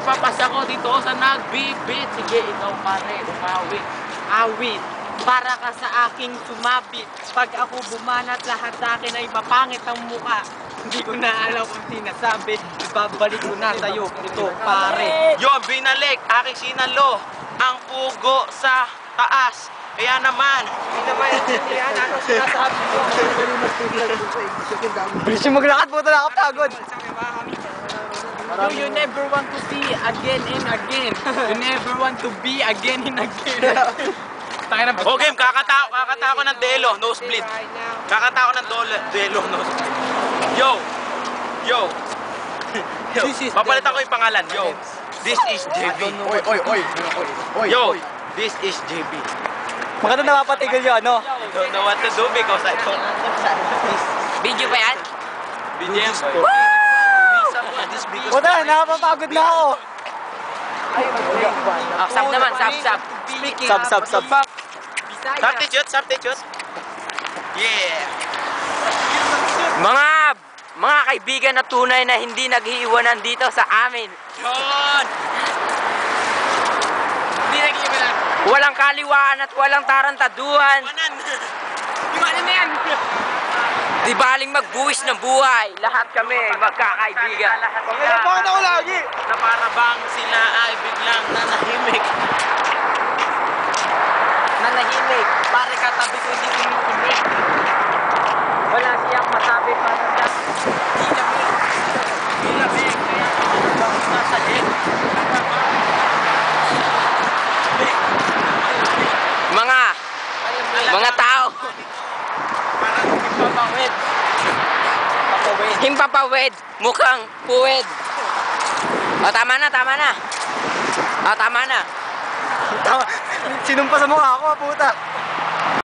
magpapasa ko dito sa nagbibit. Sige, ikaw pare, umawit. Awit. Para ka sa aking sumabit. Pag ako bumanat, lahat sa akin ay mapangit ang muka. Hindi ko na alam kung sinasabi. Ibabalik ko na sa'yo. Ito, pare. Yo, binalik. Aking sinalo. Ang pugo sa taas. Kaya naman. Hindi naman yan. Ano sinasabi ko? Bilis yung maglakad po, nakapagod. You never want to see again and again. You never want to be again and again. Okay, kakata ko ng Delo, nosebleed. Kakata ko ng Delo, nosebleed. Yo! Yo! Yo! Papalitan ko yung pangalan. Yo! This is JB. Yo! This is JB. Maganda napapatigil yun, ano? I don't know what to do because I don't... Video pa yan? BGM. Puta, nakapapagod na ako. Sab naman, sab. Sab. Substitute. Yeah! Mga kaibigan na tunay na hindi nag-iiwanan dito sa amin. Yun! Hindi nag-iiwanan. Walang kaliwaan at walang tarantaduhan. Iwanan na yan. Di baling magbuwis ng buhay. Lahat kami magkakaibigan. Pangalapakan ako lagi. Na para bang sila ay biglang nanahimik. Nanahimik. Pare katabi ko hindi umiinig. Wala siyang masabi para sa Lamig. Kaya bang nasa leg. Mga tao. Parang hipapawid. Himpapawid. Mukhang puwid. O, tama na. Sinumpa sa mukha ako, puta.